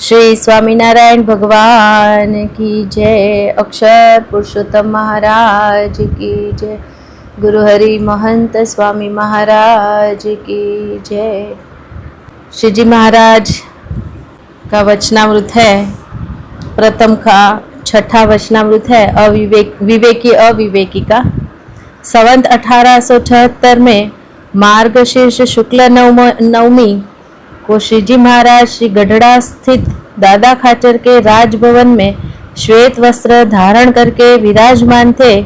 श्री स्वामीनारायण भगवान की जय। अक्षर पुरुषोत्तम महाराज की जय। गुरु हरि महंत स्वामी महाराज की जय। श्री जी महाराज का वचनामृत है, प्रथम का छठा वचनामृत है विवेकी अविवेकी का। संवत 1876 में मार्गशीर्ष शुक्ल नवमी को श्री जी महाराज श्री गढ़ड़ा स्थित दादा खाचर के राजभवन में श्वेत वस्त्र धारण करके विराजमान थे।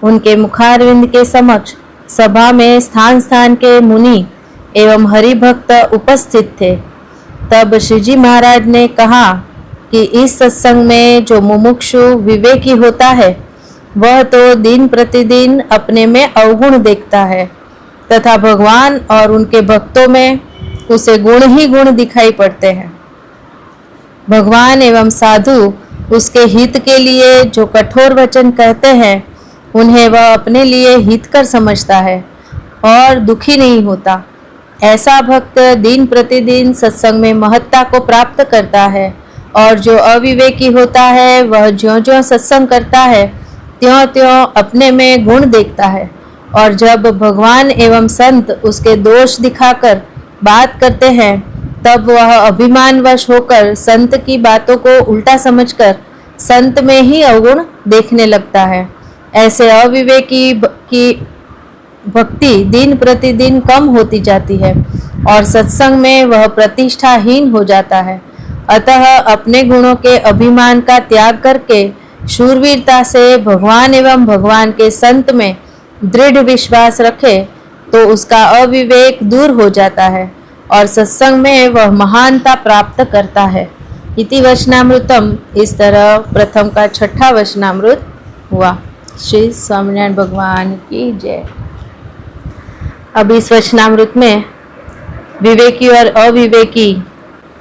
उनके मुखारविंद के समक्ष सभा में स्थान स्थान के मुनि एवं हरिभक्त उपस्थित थे। तब श्री जी महाराज ने कहा कि इस सत्संग में जो मुमुक्षु विवेकी होता है वह तो दिन प्रतिदिन अपने में अवगुण देखता है तथा भगवान और उनके भक्तों में उसे गुण ही गुण दिखाई पड़ते हैं। भगवान एवं साधु उसके हित के लिए जो कठोर वचन कहते हैं उन्हें वह अपने लिए हितकर समझता है और दुखी नहीं होता। ऐसा भक्त दिन प्रतिदिन सत्संग में महत्ता को प्राप्त करता है। और जो अविवेकी होता है वह ज्यों-ज्यों सत्संग करता है त्यों-त्यों अपने में गुण देखता है। और जब भगवान एवं संत उसके दोष दिखाकर बात करते हैं तब वह अभिमानवश होकर संत की बातों को उल्टा समझकर संत में ही अवगुण देखने लगता है। ऐसे अविवेकी की भक्ति दिन प्रतिदिन कम होती जाती है और सत्संग में वह प्रतिष्ठाहीन हो जाता है। अतः अपने गुणों के अभिमान का त्याग करके शूरवीरता से भगवान एवं भगवान के संत में दृढ़ विश्वास रखे तो उसका अविवेक दूर हो जाता है और सत्संग में वह महानता प्राप्त करता है। इति वचनामृतम। इस तरह प्रथम का छठा वचनामृत हुआ। श्री स्वामीनारायण भगवान की जय। अब इस वचनामृत में विवेकी और अविवेकी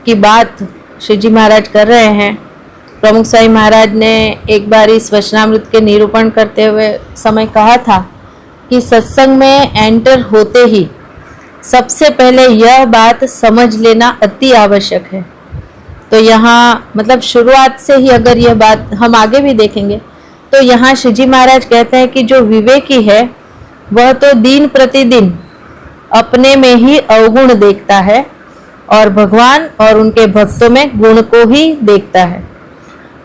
की बात श्री जी महाराज कर रहे हैं। प्रमुख स्वामी महाराज ने एक बार इस वचनामृत के निरूपण करते हुए समय कहा था कि सत्संग में एंटर होते ही सबसे पहले यह बात समझ लेना अति आवश्यक है। तो यहाँ मतलब शुरुआत से ही अगर यह बात हम आगे भी देखेंगे तो यहाँ श्री जी महाराज कहते हैं कि जो विवेकी है वह तो दिन प्रतिदिन अपने में ही अवगुण देखता है और भगवान और उनके भक्तों में गुण को ही देखता है।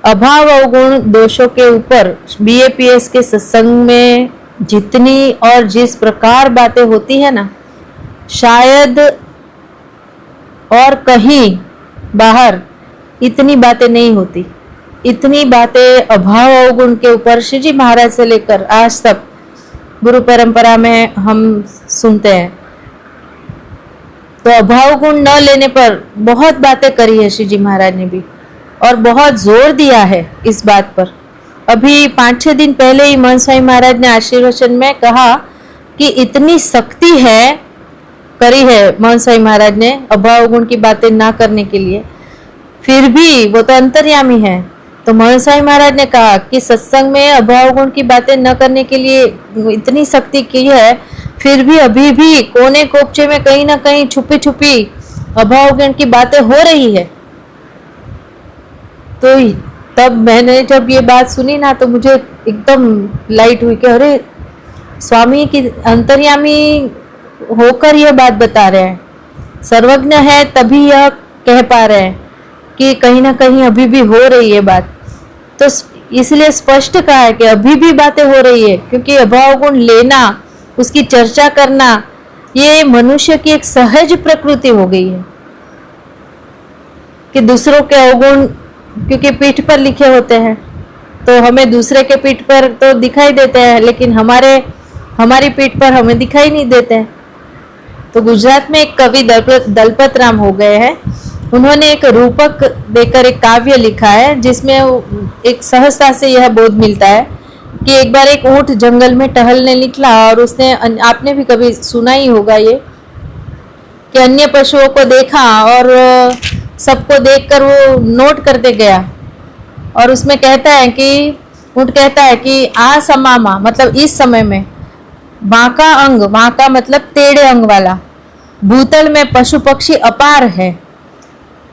अभाव अवगुण दोषों के ऊपर BAPS के सत्संग में जितनी और जिस प्रकार बातें होती है ना, शायद और कहीं बाहर इतनी बातें नहीं होती। इतनी बातें अभाव अवगुण के ऊपर श्री जी महाराज से लेकर आज तक गुरु परंपरा में हम सुनते हैं। तो अभाव गुण न लेने पर बहुत बातें करी है श्री जी महाराज ने भी और बहुत जोर दिया है इस बात पर। अभी 5-6 दिन पहले ही महंत स्वामी महाराज ने आशीर्वचन में कहा कि इतनी सख्ती है करी है महंत स्वामी महाराज ने अभाव गुण की बातें ना करने के लिए, फिर भी वो तो अंतर्यामी है। तो महंत स्वामी महाराज ने कहा कि सत्संग में अभाव गुण की बातें न करने के लिए इतनी सख्ती की है, फिर भी अभी भी कोने कोपचे में कहीं ना कहीं छुपी छुपी अभाव गुण की बातें हो रही है। तो तब मैंने जब ये बात सुनी ना तो मुझे एकदम लाइट हुई कि अरे स्वामी की अंतर्यामी होकर यह बात बता रहे हैं, सर्वज्ञ है तभी यह कह पा रहे हैं कि कहीं ना कहीं अभी भी हो रही है बात। तो इसलिए स्पष्ट कहा है कि अभी भी बातें हो रही है, क्योंकि अभाव गुण लेना, उसकी चर्चा करना, ये मनुष्य की एक सहज प्रकृति हो गई है कि दूसरों के अवगुण क्योंकि पीठ पर लिखे होते हैं तो हमें दूसरे के पीठ पर तो दिखाई देते हैं, लेकिन हमारी पीठ पर हमें दिखाई नहीं देते हैं। तो गुजरात में एक कवि दलपत राम हो गए हैं, उन्होंने एक रूपक देकर एक काव्य लिखा है जिसमें एक सहजता से यह बोध मिलता है कि एक बार एक ऊंट जंगल में टहलने निकला और उसने, आपने भी कभी सुना ही होगा ये, कि अन्य पशुओं को देखा और सबको देखकर वो नोट करते गया और उसमें कहता है कि ऊंट कहता है कि आ समामा मतलब इस समय में, बांका अंग, बांका मतलब टेढ़े अंग वाला, भूतल में पशु पक्षी अपार है।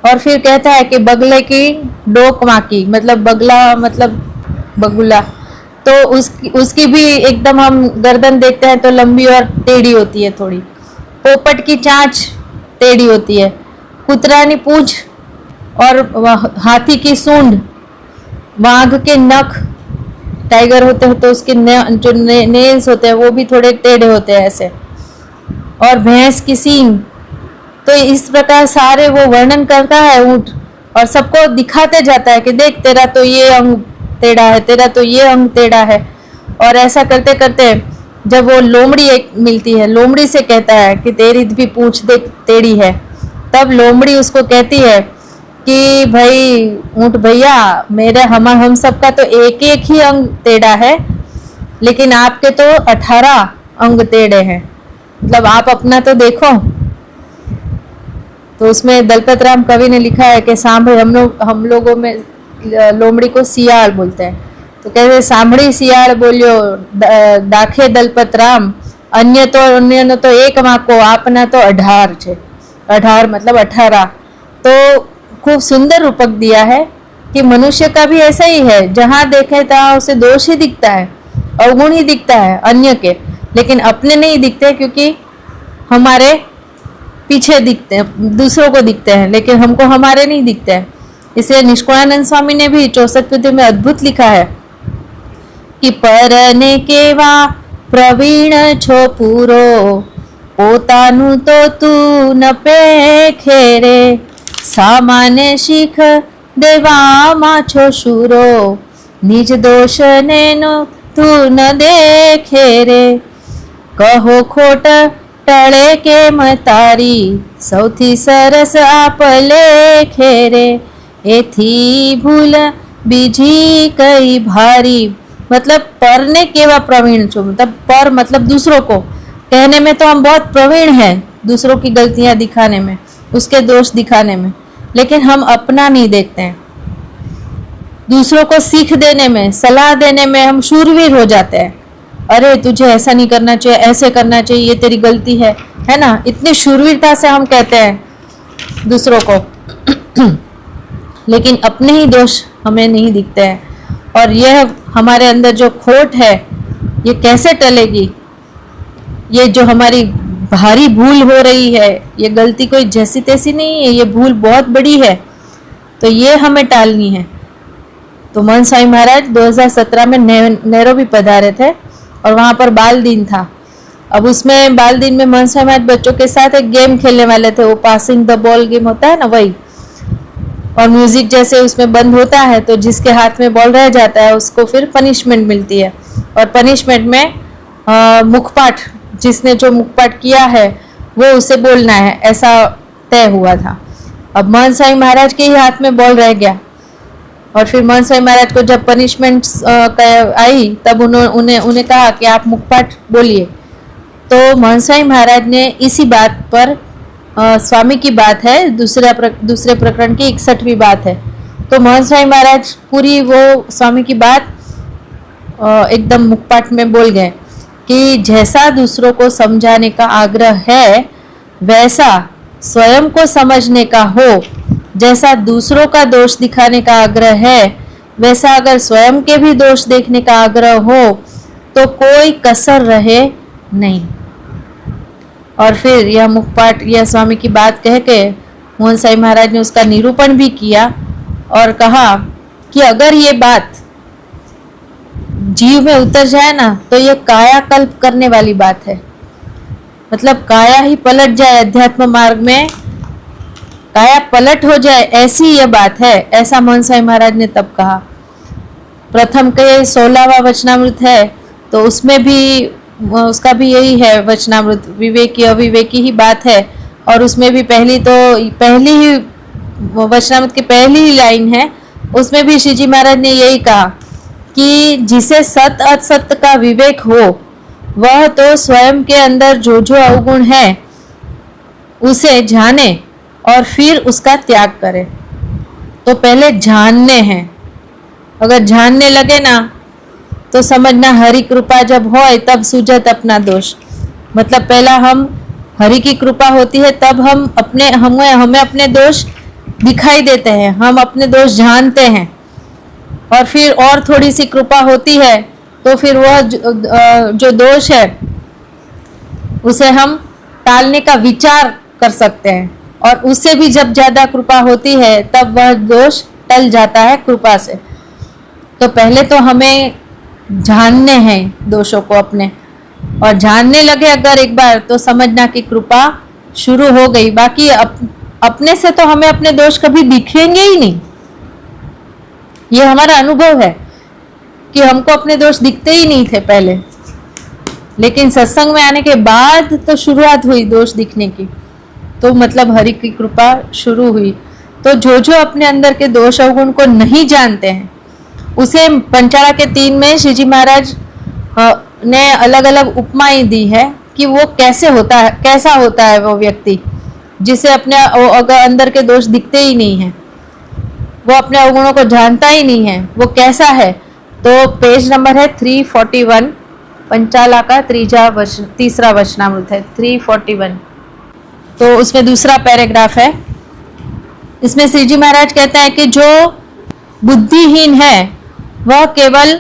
और फिर कहता है कि बगले की डोक माकी, मतलब बगला मतलब बगुला, तो उसकी भी एकदम हम गर्दन देखते हैं तो लंबी और टेढ़ी होती है थोड़ी। पोपट की चांच टेढ़ी होती है, कुतरानी पूंछ और हाथी की सूंड, बाघ के नख, टाइगर होते हैं तो उसके जो नेल्स होते हैं वो भी थोड़े टेढ़े होते हैं ऐसे, और भैंस की सींग। तो इस प्रकार सारे वो वर्णन करता है ऊंट, और सबको दिखाते जाता है कि देख तेरा तो ये अंग टेढ़ा है, तेरा तो ये अंग टेढ़ा है। और ऐसा करते करते जब वो लोमड़ी एक मिलती है, लोमड़ी से कहता है कि तेरी भी पूंछ देख टेढ़ी है, तब लोमड़ी उसको कहती है कि भाई ऊंट भैया, मेरे हम सबका तो एक एक ही अंग टेढ़ा है, लेकिन आपके तो 18 अंग टेढ़े हैं, मतलब आप अपना तो देखो। तो उसमें दलपत राम कवि ने लिखा है कि सांभे, हम लोगों में लोमड़ी को सियाड़ बोलते हैं, तो कहते सांभड़ी सियाड़ बोलियो दाखे दलपत राम, अन्य तो एक माँ को आपना तो 18 છે, 18 मतलब 18। तो खूब सुंदर रूपक दिया है कि मनुष्य का भी ऐसा ही है, जहां देखे तहां उसे दोष ही दिखता है, अवगुण ही दिखता है अन्य के, लेकिन अपने नहीं दिखते, क्योंकि हमारे पीछे दिखते हैं, दूसरों को दिखते हैं, लेकिन हमको हमारे नहीं दिखते हैं। इसलिए निष्कुळानंद स्वामी ने भी 64 पद्य में अद्भुत लिखा है कि परने केवा प्रवीण छो पूरो, पोतानु तो तू न पेखे रे, सामान्य शिख देवा माछो शूरो, निज दोष ने नो तू न देखे रे, कहो खोट टळे के मतारी, सौथी सरस आप लेखे रे, एथी भूल बीजी कई भारी। मतलब पर ने केवा प्रवीण छो, मतलब पर मतलब दूसरों को कहने में तो हम बहुत प्रवीण हैं, दूसरों की गलतियां दिखाने में, उसके दोष दिखाने में, लेकिन हम अपना नहीं देखते हैं। दूसरों को सीख देने में, सलाह देने में हम शूरवीर हो जाते हैं, अरे तुझे ऐसा नहीं करना चाहिए, ऐसे करना चाहिए, ये तेरी गलती है ना, इतनी शूरवीरता से हम कहते हैं दूसरों को लेकिन अपने ही दोष हमें नहीं दिखते हैं। और यह हमारे अंदर जो खोट है ये कैसे टलेगी, ये जो हमारी भारी भूल हो रही है, ये गलती कोई जैसी तैसी नहीं है, ये भूल बहुत बड़ी है, तो ये हमें टालनी है। तो मन साई महाराज 2017 में नैरोबी पधारे थे और वहां पर बाल दिन था। अब उसमें बाल दिन में मन साई महाराज बच्चों के साथ एक गेम खेलने वाले थे, वो पासिंग द बॉल गेम होता है ना, वही, और म्यूजिक जैसे उसमें बंद होता है तो जिसके हाथ में बॉल रह जाता है उसको फिर पनिशमेंट मिलती है, और पनिशमेंट में मुखपाठ, जिसने जो मुखपाठ किया है वो उसे बोलना है, ऐसा तय हुआ था। अब मन साई महाराज के ही हाथ में बॉल रह गया, और फिर मन साई महाराज को जब पनिशमेंट आई तब उन्हें कहा कि आप मुखपाठ बोलिए। तो मन साई महाराज ने इसी बात पर, स्वामी की बात है, दूसरे प्रकरण की 61वीं बात है, तो मन साई महाराज पूरी वो स्वामी की बात एकदम मुखपाठ में बोल गए कि जैसा दूसरों को समझाने का आग्रह है वैसा स्वयं को समझने का हो, जैसा दूसरों का दोष दिखाने का आग्रह है वैसा अगर स्वयं के भी दोष देखने का आग्रह हो तो कोई कसर रहे नहीं। और फिर यह मुखपाठ, यह स्वामी की बात कह के मोहन साई महाराज ने उसका निरूपण भी किया और कहा कि अगर ये बात जीव में उतर जाए ना तो ये कायाकल्प करने वाली बात है, मतलब काया ही पलट जाए, अध्यात्म मार्ग में काया पलट हो जाए, ऐसी यह बात है, ऐसा मोहन साई महाराज ने तब कहा। प्रथम के 16वां वचनामृत है तो उसमें भी उसका भी यही है वचनामृत, विवेकी अविवेकी ही बात है, और उसमें भी पहली ही वचनामृत की पहली ही लाइन है, उसमें भी श्री जी महाराज ने यही कहा कि जिसे सत असत का विवेक हो वह तो स्वयं के अंदर जो जो अवगुण है उसे जाने और फिर उसका त्याग करे। तो पहले जानने हैं, अगर जानने लगे ना तो समझना हरि कृपा जब होए तब सूझत अपना दोष, मतलब पहला हम हरि की कृपा होती है तब हम हमें अपने दोष दिखाई देते हैं, हम अपने दोष जानते हैं, और फिर और थोड़ी सी कृपा होती है तो फिर वह जो दोष है उसे हम टालने का विचार कर सकते हैं, और उससे भी जब ज्यादा कृपा होती है तब वह दोष टल जाता है कृपा से। तो पहले तो हमें जानने हैं दोषों को अपने, और जानने लगे अगर एक बार तो समझना कि कृपा शुरू हो गई। बाकी अपने से तो हमें अपने दोष कभी दिखेंगे ही नहीं, ये हमारा अनुभव है कि हमको अपने दोष दिखते ही नहीं थे पहले, लेकिन सत्संग में आने के बाद तो शुरुआत हुई दोष दिखने की, तो मतलब हरि की कृपा शुरू हुई। तो जो अपने अंदर के दोष अवगुण को नहीं जानते हैं उसे पंचाला के 3 में श्री जी महाराज ने अलग अलग उपमाएं दी है कि वो कैसा होता है वो व्यक्ति जिसे अपने अंदर के दोष दिखते ही नहीं है, वो अपने अवगुणों को जानता ही नहीं है, वो कैसा है। तो पेज नंबर है 341, पंचाला का तीसरा वचनामृत है 341। तो उसमें दूसरा पैराग्राफ है, इसमें श्री जी महाराज कहते हैं कि जो बुद्धिहीन है वह केवल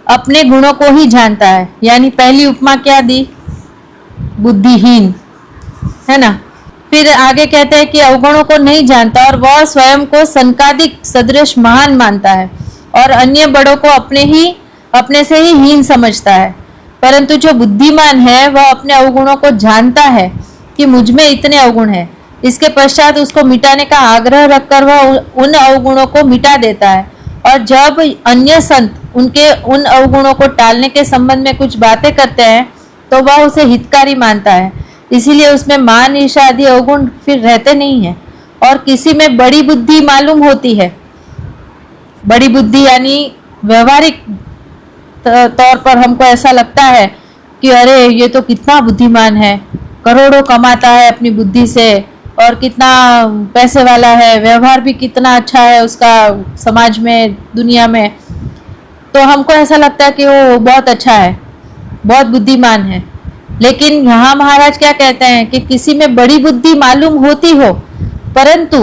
अपने गुणों को ही जानता है। यानी पहली उपमा क्या दी, बुद्धिहीन, है ना। फिर आगे कहते हैं कि अवगुणों को नहीं जानता और वह स्वयं को संकादिक सदृश महान मानता है और अन्य बड़ों को अपने से ही हीन समझता है। परंतु जो बुद्धिमान है वह अपने अवगुणों को जानता है कि मुझ में इतने अवगुण है, इसके पश्चात उसको मिटाने का आग्रह रखकर वह उन अवगुणों को मिटा देता है। और जब अन्य संत उनके उन अवगुणों को टालने के संबंध में कुछ बातें करते हैं तो वह उसे हितकारी मानता है, इसीलिए उसमें मान ईर्ष्या आदि अवगुण फिर रहते नहीं है। और किसी में बड़ी बुद्धि मालूम होती है, बड़ी बुद्धि यानी व्यवहारिक तौर पर हमको ऐसा लगता है कि अरे ये तो कितना बुद्धिमान है, करोड़ों कमाता है अपनी बुद्धि से, और कितना पैसे वाला है, व्यवहार भी कितना अच्छा है उसका समाज में, दुनिया में। तो हमको ऐसा लगता है कि वो बहुत अच्छा है, बहुत बुद्धिमान है। लेकिन यहाँ महाराज क्या कहते हैं कि किसी में बड़ी बुद्धि मालूम होती हो, परंतु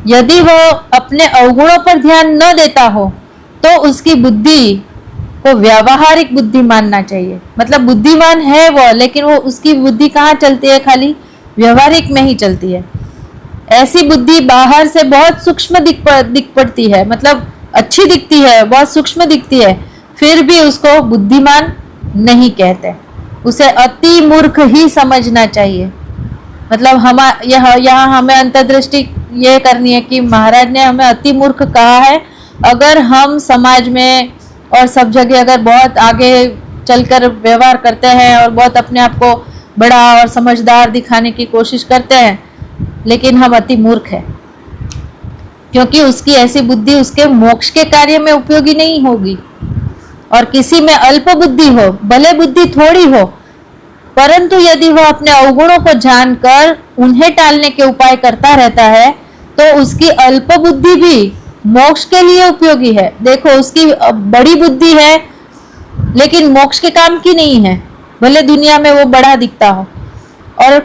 यदि वो अपने अवगुणों पर ध्यान न देता हो तो उसकी बुद्धि को व्यावहारिक बुद्धि मानना चाहिए। मतलब बुद्धिमान है वो, लेकिन वो उसकी बुद्धि कहाँ चलती है, खाली व्यवहारिक में ही चलती है। ऐसी बुद्धि बाहर से बहुत सूक्ष्म दिख पड़ती है, मतलब अच्छी दिखती है, बहुत सूक्ष्म दिखती है, फिर भी उसको बुद्धिमान नहीं कहते, उसे अति मूर्ख ही समझना चाहिए। मतलब यहाँ हमें अंतर्दृष्टि ये करनी है कि महाराज ने हमें अति मूर्ख कहा है। अगर हम समाज में और सब जगह अगर बहुत आगे चलकर व्यवहार करते हैं और बहुत अपने आप को बड़ा और समझदार दिखाने की कोशिश करते हैं, लेकिन हम अति मूर्ख हैं, क्योंकि उसकी ऐसी बुद्धि उसके मोक्ष के कार्य में उपयोगी नहीं होगी। और किसी में अल्प बुद्धि हो, भले बुद्धि थोड़ी हो, परंतु यदि वह अपने अवगुणों को जानकर उन्हें टालने के उपाय करता रहता है तो उसकी अल्प बुद्धि भी मोक्ष के लिए उपयोगी है। देखो उसकी बड़ी बुद्धि है लेकिन मोक्ष के काम की नहीं है, भले दुनिया में वो बड़ा दिखता हो। और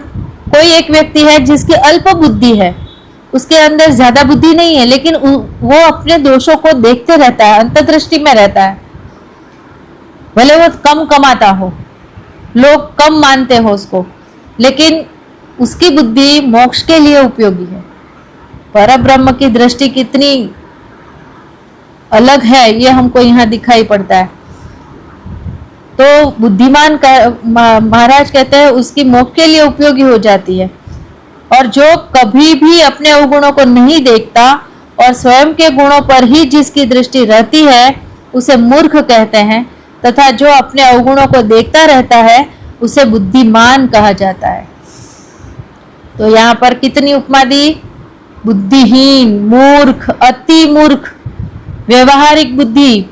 कोई एक व्यक्ति है जिसकी अल्प बुद्धि है, उसके अंदर ज्यादा बुद्धि नहीं है, लेकिन वो अपने दोषों को देखते रहता है, अंतर्दृष्टि में रहता है, भले वो कम कमाता हो, लोग कम मानते हो उसको, लेकिन उसकी बुद्धि मोक्ष के लिए उपयोगी है। परब्रह्म की दृष्टि कितनी अलग है ये हमको यहाँ दिखाई पड़ता है। तो बुद्धिमान महाराज कहते हैं उसकी मोक्ष के लिए उपयोगी हो जाती है। और जो कभी भी अपने अवगुणों को नहीं देखता और स्वयं के गुणों पर ही जिसकी दृष्टि रहती है उसे मूर्ख कहते हैं, तथा जो अपने अवगुणों को देखता रहता है उसे बुद्धिमान कहा जाता है। तो यहाँ पर कितनी उपमा दी, बुद्धिहीन, मूर्ख, अति मूर्ख, व्यवहारिक बुद्धि,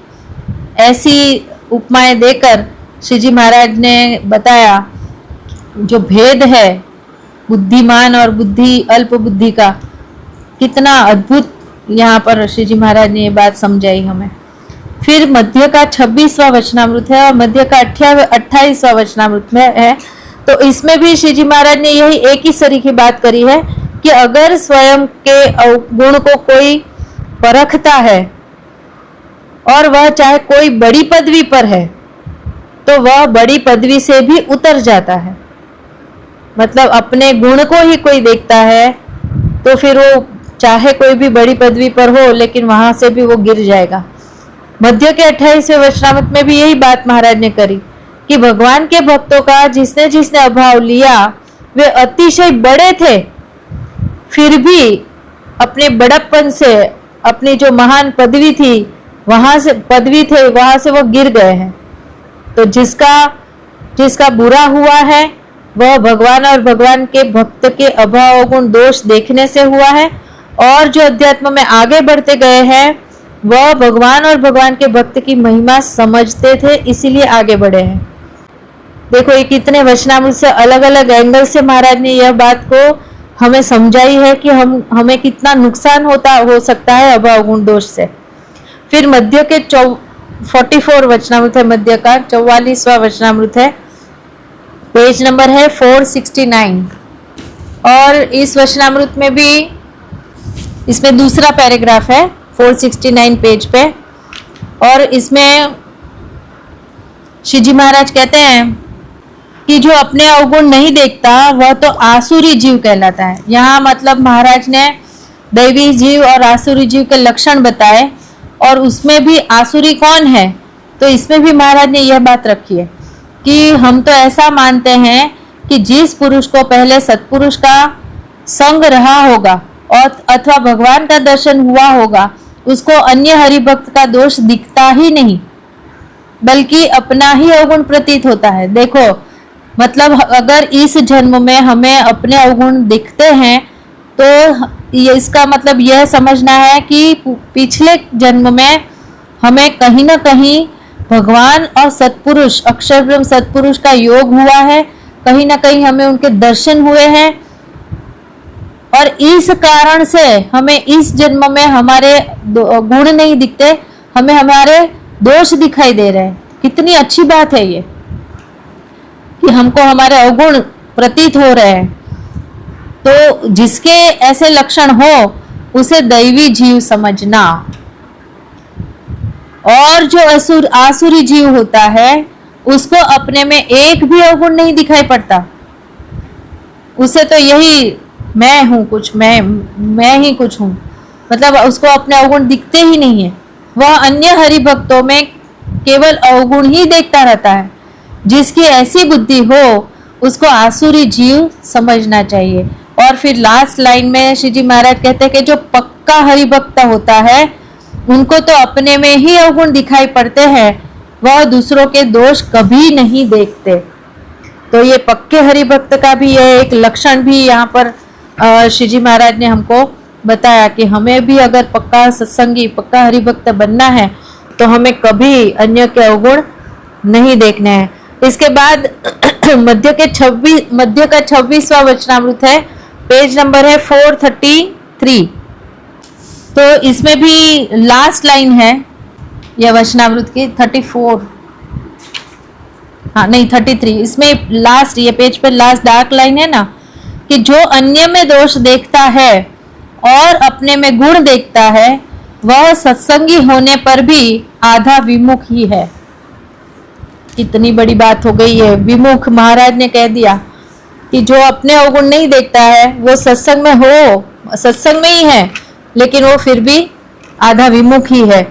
ऐसी उपमाएं देकर श्री जी महाराज ने बताया जो भेद है बुद्धिमान और अल्प बुद्धि का, कितना अद्भुत यहाँ पर श्री जी महाराज ने ये बात समझाई हमें। फिर मध्य का 26वां वचनामृत है और मध्य का 28वां वचनामृत में है। तो इसमें भी श्री जी महाराज ने यही एक ही सरी की बात करी है कि अगर स्वयं के गुण को कोई परखता है और वह चाहे कोई बड़ी पदवी पर है तो वह बड़ी पदवी से भी उतर जाता है। मतलब अपने गुण को ही कोई देखता है तो फिर वो चाहे कोई भी बड़ी पदवी पर हो लेकिन वहां से भी वो गिर जाएगा। मध्य के 28वें वचनामृत में भी यही बात महाराज ने करी कि भगवान के भक्तों का जिसने जिसने अभाव लिया वे अतिशय बड़े थे, फिर भी अपने बड़प्पन से अपनी जो महान पदवी थी वहां से वो गिर गए हैं। तो जिसका बुरा हुआ है वह भगवान और भगवान के भक्त के अभाव गुण दोष देखने से हुआ है, और जो अध्यात्म में आगे बढ़ते गए हैं वह भगवान और भगवान के भक्त की महिमा समझते थे, इसीलिए आगे बढ़े हैं। देखो ये कितने वचनामृत से अलग अलग एंगल से महाराज ने यह बात को हमें समझाई है कि हमें कितना नुकसान हो सकता है अभाव गुण दोष से। फिर मध्य के 44 वचनामृत है, मध्य का 44वां वचनामृत है, पेज नंबर है 469। और इस वचनामृत में भी इसमें दूसरा पैराग्राफ है 469 पेज पे, और इसमें श्री जी महाराज कहते हैं कि जो अपने अवगुण नहीं देखता वह तो आसुरी जीव कहलाता है। यहाँ मतलब महाराज ने दैवी जीव और आसुरी जीव के लक्षण बताए, और उसमें भी आसुरी कौन है तो इसमें भी महाराज ने यह बात रखी है कि हम तो ऐसा मानते हैं कि जिस पुरुष को पहले सत्पुरुष का संग रहा होगा और अथवा भगवान का दर्शन हुआ होगा उसको अन्य हरिभक्त का दोष दिखता ही नहीं, बल्कि अपना ही अवगुण प्रतीत होता है। देखो मतलब अगर इस जन्म में हमें अपने अवगुण दिखते हैं तो इसका मतलब यह समझना है कि पिछले जन्म में हमें कहीं ना कहीं भगवान और सत्पुरुष अक्षर ब्रह्म सत्पुरुष का योग हुआ है, कहीं ना कहीं हमें उनके दर्शन हुए हैं, और इस कारण से हमें इस जन्म में हमारे गुण नहीं दिखते, हमें हमारे दोष दिखाई दे रहे हैं। कितनी अच्छी बात है ये कि हमको हमारे अवगुण प्रतीत हो रहे हैं। तो जिसके ऐसे लक्षण हो उसे दैवी जीव समझना, और जो आसुरी जीव होता है उसको अपने में एक भी अवगुण नहीं दिखाई पड़ता, उसे तो यही मैं हूं कुछ, मैं ही कुछ हूं, मतलब उसको अपने अवगुण दिखते ही नहीं है। वह अन्य हरि भक्तों में केवल अवगुण ही देखता रहता है। जिसकी ऐसी बुद्धि हो उसको आसुरी जीव समझना चाहिए। और फिर लास्ट लाइन में श्री जी महाराज कहते हैं कि जो पक्का हरिभक्त होता है उनको तो अपने में ही अवगुण दिखाई पड़ते हैं, वह दूसरों के दोष कभी नहीं देखते। तो ये पक्के हरिभक्त का भी यह एक लक्षण भी यहाँ पर श्री जी महाराज ने हमको बताया कि हमें भी अगर पक्का सत्संगी पक्का हरिभक्त बनना है तो हमें कभी अन्य के अवगुण नहीं देखने हैं। इसके बाद मध्य का 26वां वचनामृत है, पेज नंबर है 433। तो इसमें भी लास्ट लाइन है यह वचनामृत की 33। इसमें लास्ट ये पेज पे लास्ट डार्क लाइन है ना कि जो अन्य में दोष देखता है और अपने में गुण देखता है वह सत्संगी होने पर भी आधा विमुख ही है। कितनी बड़ी बात हो गई है, विमुख महाराज ने कह दिया कि जो अपने अवगुण नहीं देखता है वो सत्संग में ही है लेकिन वो फिर भी आधा विमुख ही है।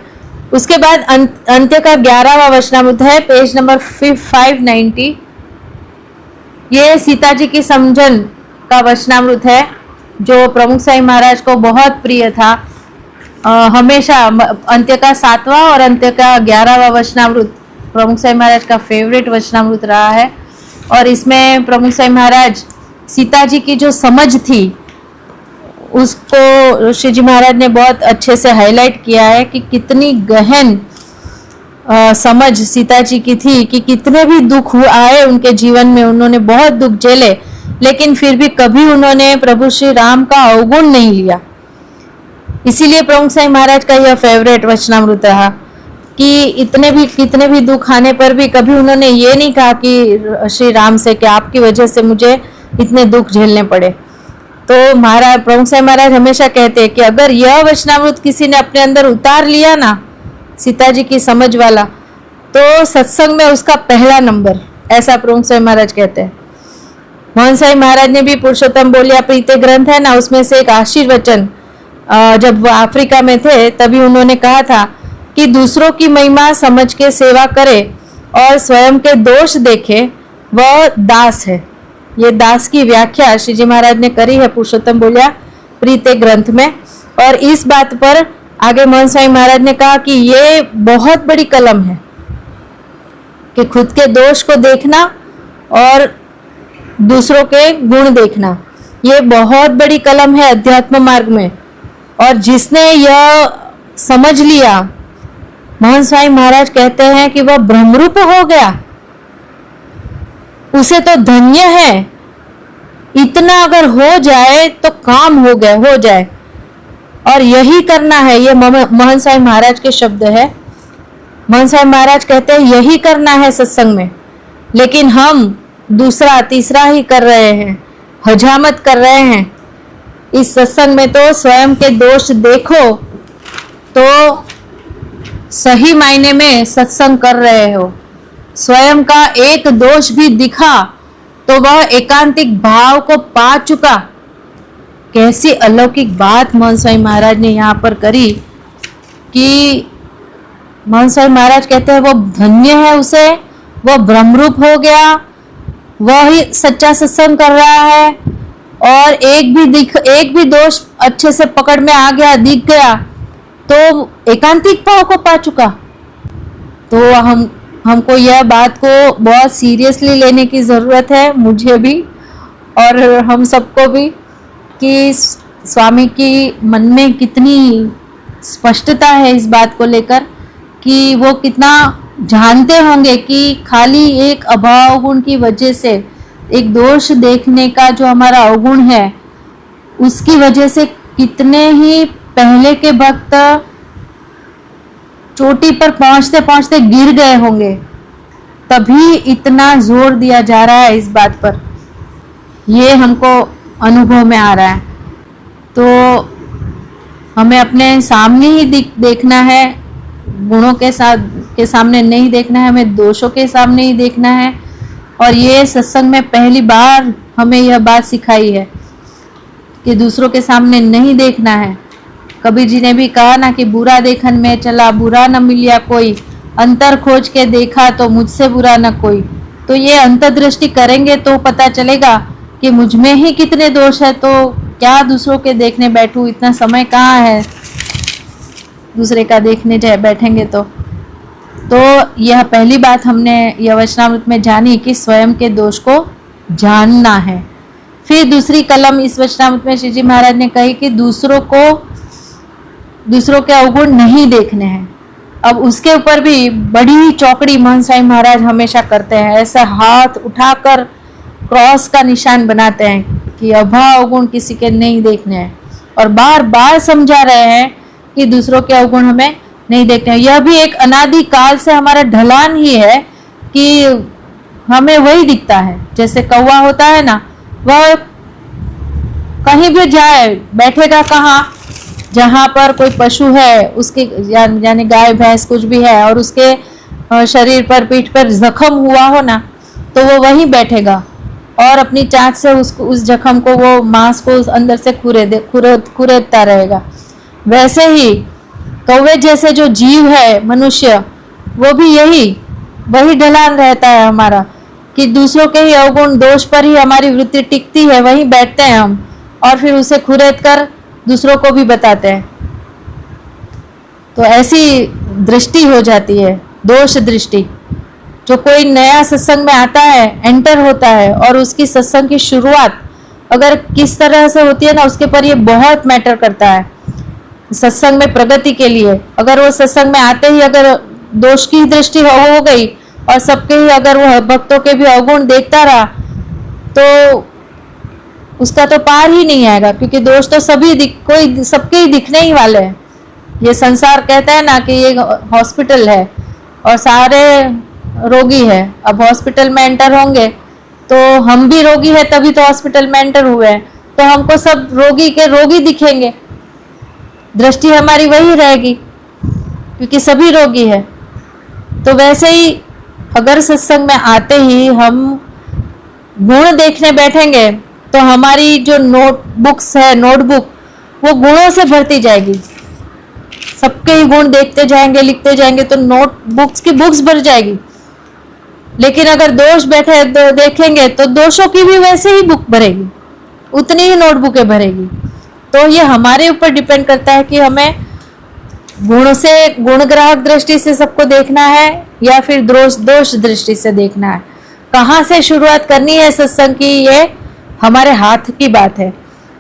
उसके बाद अंत्य का 11वां वचनामृत है, पेज नंबर 590। ये सीता जी की समझन का वचनामृत है जो प्रमुख साईं महाराज को बहुत प्रिय था। हमेशा अंत्य का 7वां और अंत्य का 11वां वचनामृत प्रमुख साईं महाराज का फेवरेट वचनामृत रहा है। और इसमें प्रमुख साईं महाराज सीता जी की जो समझ थी उसको श्री जी महाराज ने बहुत अच्छे से हाईलाइट किया है कि कितनी गहन समझ सीता जी की थी कि कितने भी दुख आए उनके जीवन में, उन्होंने बहुत दुख झेले लेकिन फिर भी कभी उन्होंने प्रभु श्री राम का अवगुण नहीं लिया। इसीलिए प्रमुख साईं महाराज का यह फेवरेट वचनामृत रहा कि कितने भी दुख आने पर भी कभी उन्होंने ये नहीं कहा कि श्री राम से कि आपकी वजह से मुझे इतने दुख झेलने पड़े। तो महाराज प्रमुख साई महाराज हमेशा कहते हैं कि अगर यह वचनामृत किसी ने अपने अंदर उतार लिया ना, सीता जी की समझ वाला, तो सत्संग में उसका पहला नंबर, ऐसा प्रमुख साई महाराज कहते हैं। मोहन साई महाराज ने भी पुरुषोत्तम बोलिया प्रीति ग्रंथ है ना, उसमें से एक आशीर्वचन, जब वो अफ्रीका में थे तभी उन्होंने कहा था कि दूसरों की महिमा समझ के सेवा करे और स्वयं के दोष देखे, वह दास है। ये दास की व्याख्या श्री जी महाराज ने करी है पुरुषोत्तम बोलिया प्रीति ग्रंथ में। और इस बात पर आगे मोहन साई महाराज ने कहा कि ये बहुत बड़ी कलम है कि खुद के दोष को देखना और दूसरों के गुण देखना, ये बहुत बड़ी कलम है अध्यात्म मार्ग में। और जिसने यह समझ लिया, मोहन साई महाराज कहते हैं कि वह ब्रह्मरूप हो गया, उसे तो धन्य है। इतना अगर हो जाए तो काम हो गए, हो जाए। और यही करना है, ये मोहन साई महाराज के शब्द है। मोहन साई महाराज कहते हैं यही करना है सत्संग में, लेकिन हम दूसरा तीसरा ही कर रहे हैं, हजामत कर रहे हैं। इस सत्संग में तो स्वयं के दोष देखो तो सही मायने में सत्संग कर रहे हो। स्वयं का एक दोष भी दिखा तो वह एकांतिक भाव को पा चुका। कैसी अलौकिक बात मोहन स्वामी महाराज ने यहाँ पर करी कि मोहन स्वामी महाराज कहते हैं वो धन्य है, उसे वो ब्रह्मरूप हो गया, वह ही सच्चा सत्संग कर रहा है। और एक भी दोष अच्छे से पकड़ में आ गया, दिख गया, तो एकांतिक भाव को पा चुका। तो हमको यह बात को बहुत सीरियसली लेने की ज़रूरत है, मुझे भी और हम सबको भी, कि स्वामी की मन में कितनी स्पष्टता है इस बात को लेकर, कि वो कितना जानते होंगे कि खाली एक अभाव गुण की वजह से, एक दोष देखने का जो हमारा अवगुण है, उसकी वजह से कितने ही पहले के भक्त चोटी पर पहुंचते पहुंचते गिर गए होंगे। तभी इतना जोर दिया जा रहा है इस बात पर, ये हमको अनुभव में आ रहा है। तो हमें अपने सामने ही देखना है, गुणों के सामने नहीं देखना है, हमें दोषों के सामने ही देखना है। और ये सत्संग में पहली बार हमें यह बात सिखाई है कि दूसरों के सामने नहीं देखना है। कबीर जी ने भी कहा ना कि बुरा देखन में चला, बुरा न मिलिया कोई, अंतर खोज के देखा तो मुझसे बुरा न कोई। तो ये अंतर्दृष्टि करेंगे तो पता चलेगा कि मुझ में ही कितने दोष है, तो क्या दूसरों के देखने बैठूं, इतना समय कहाँ है दूसरे का देखने जाए बैठेंगे। तो यह पहली बात हमने यह वचनामृत में जानी कि स्वयं के दोष को जानना है। फिर दूसरी कलम इस वचनामृत में श्री जी महाराज ने कही कि दूसरों के अवगुण नहीं देखने हैं। अब उसके ऊपर भी बड़ी चौकड़ी मोहन साई महाराज हमेशा करते हैं, ऐसा हाथ उठाकर क्रॉस का निशान बनाते हैं कि अभाव अवगुण किसी के नहीं देखने हैं, और बार बार समझा रहे हैं कि दूसरों के अवगुण हमें नहीं देखने हैं। यह भी एक अनादि काल से हमारा ढलान ही है कि हमें वही दिखता है। जैसे कौवा होता है ना, वह कहीं भी जाए, बैठेगा कहाँ, जहाँ पर कोई पशु है, उसके यानी गाय भैंस कुछ भी है और उसके शरीर पर, पीठ पर जख्म हुआ हो ना, तो वो वहीं बैठेगा और अपनी चाक से उस जख्म को, वो मांस को अंदर से खुरेदता रहेगा। वैसे ही कौवे जैसे जो जीव है मनुष्य, वो भी वही ढलान रहता है हमारा कि दूसरों के ही अवगुण दोष पर ही हमारी वृत्ति टिकती है, वहीं बैठते हैं हम और फिर उसे खुरेद कर दूसरों को भी बताते हैं। तो ऐसी दृष्टि हो जाती है, दोष दृष्टि। जो कोई नया सत्संग में आता है, एंटर होता है, और उसकी सत्संग की शुरुआत अगर किस तरह से होती है ना, उसके पर ये बहुत मैटर करता है सत्संग में प्रगति के लिए। अगर वो सत्संग में आते ही अगर दोष की दृष्टि हो गई और सबके ही अगर वो भक्तों के भी अवगुण देखता रहा, तो उसका तो पार ही नहीं आएगा, क्योंकि दोष तो सबके ही दिखने ही वाले हैं। ये संसार कहता है ना कि ये हॉस्पिटल है और सारे रोगी है। अब हॉस्पिटल में एंटर होंगे तो हम भी रोगी है, तभी तो हॉस्पिटल में एंटर हुए हैं। तो हमको सब रोगी के रोगी दिखेंगे, दृष्टि हमारी वही रहेगी क्योंकि सभी रोगी है। तो वैसे ही अगर सत्संग में आते ही हम गुण देखने बैठेंगे तो हमारी जो नोटबुक्स है, नोटबुक वो गुणों से भरती जाएगी। सबके ही गुण देखते जाएंगे, लिखते जाएंगे तो नोटबुक्स की बुक्स भर जाएगी। लेकिन अगर दोष बैठे देखेंगे तो दोषों की भी वैसे ही बुक भरेगी, उतनी ही नोटबुकें भरेगी। तो ये हमारे ऊपर डिपेंड करता है कि हमें गुण से, गुणग्राहक दृष्टि से सबको देखना है या फिर दोष दृष्टि से देखना है। कहाँ से शुरुआत करनी है सत्संग की, ये हमारे हाथ की बात है।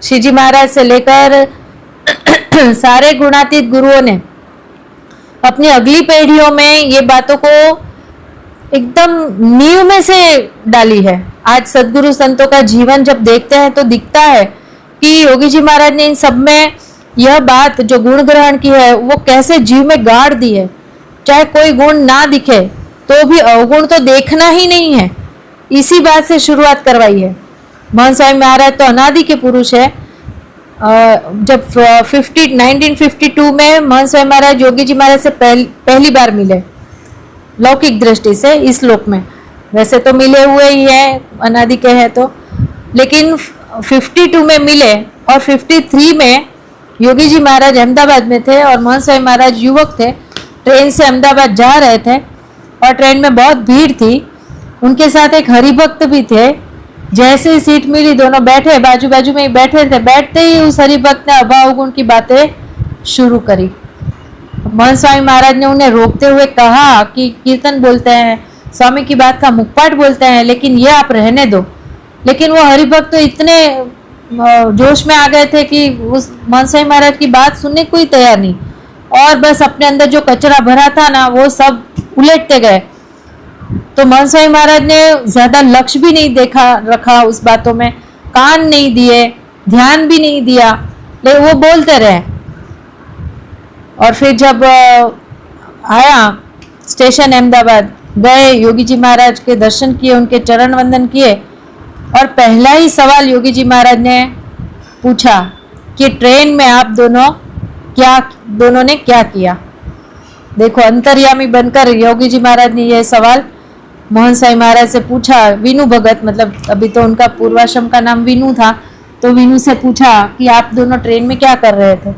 श्री जी महाराज से लेकर सारे गुणातीत गुरुओं ने अपनी अगली पीढ़ियों में ये बातों को एकदम नींव में से डाली है। आज सद्गुरु संतों का जीवन जब देखते हैं तो दिखता है कि योगी जी महाराज ने इन सब में यह बात जो गुण ग्रहण की है वो कैसे जीव में गाड़ दी है। चाहे कोई गुण ना दिखे तो भी अवगुण तो देखना ही नहीं है, इसी बात से शुरुआत करवाई है। महंत स्वामी महाराज तो अनादि के पुरुष है। जब 1952 में महंत स्वामी महाराज योगी जी महाराज से पहली बार मिले लौकिक दृष्टि से इस लोक में, वैसे तो मिले हुए ही है, अनादि के हैं तो, लेकिन 52 में मिले और 53 में योगी जी महाराज अहमदाबाद में थे और महंत स्वामी महाराज युवक थे, ट्रेन से अहमदाबाद जा रहे थे और ट्रेन में बहुत भीड़ थी। उनके साथ एक हरिभक्त भी थे। जैसे ही सीट मिली दोनों बैठे, बाजू बाजू में ही बैठे थे। बैठते ही उस हरिभक्त ने अभाव गुण की बातें शुरू करी। महंत स्वामी महाराज ने उन्हें रोकते हुए कहा कि कीर्तन बोलते हैं, स्वामी की बात का मुखपाठ बोलते हैं, लेकिन ये आप रहने दो। लेकिन वो हरिभक्त तो इतने जोश में आ गए थे कि उस महंत स्वामी महाराज की बात सुनने को ही तैयार नहीं, और बस अपने अंदर जो कचरा भरा था ना वो सब उलटते गए। तो महंत स्वामी महाराज ने ज्यादा लक्ष्य भी नहीं रखा उस बातों में, कान नहीं दिए, ध्यान भी नहीं दिया, लेकिन वो बोलते रहे। और फिर जब आया स्टेशन अहमदाबाद, गए योगी जी महाराज के दर्शन किए, उनके चरण वंदन किए और पहला ही सवाल योगी जी महाराज ने पूछा कि ट्रेन में आप दोनों ने क्या किया। देखो, अंतर्यामी बनकर योगी जी महाराज ने यह सवाल महंत स्वामी महाराज से पूछा। विनु भगत, मतलब अभी तो उनका पूर्वाश्रम का नाम विनु था, तो विनु से पूछा कि आप दोनों ट्रेन में क्या कर रहे थे।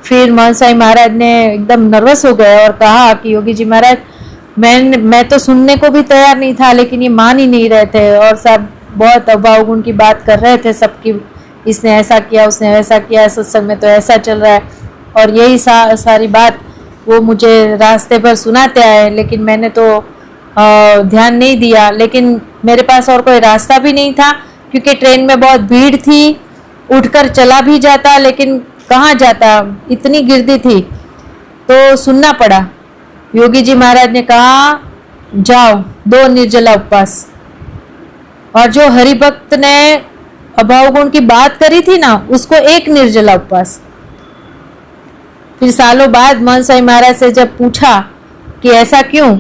फिर महंत स्वामी महाराज ने एकदम नर्वस हो गए और कहा कि योगी जी महाराज, मैं तो सुनने को भी तैयार नहीं था, लेकिन ये मान ही नहीं रहे थे और सब बहुत अभाव गुण की बात कर रहे थे सबकी, इसने ऐसा किया, उसने ऐसा किया, सत्संग में तो ऐसा चल रहा है। और यही सारी बात वो मुझे रास्ते पर सुनाते आए, लेकिन मैंने तो ध्यान नहीं दिया। लेकिन मेरे पास और कोई रास्ता भी नहीं था क्योंकि ट्रेन में बहुत भीड़ थी, उठकर चला भी जाता लेकिन कहाँ जाता, इतनी गिरदी थी, तो सुनना पड़ा। योगी जी महाराज ने कहा, जाओ 2 निर्जला उपवास। और जो हरिभक्त ने अभाव गुण की बात करी थी ना, उसको 1 निर्जला उपवास। फिर सालों बाद महंत स्वामी महाराज से जब पूछा कि ऐसा क्यों,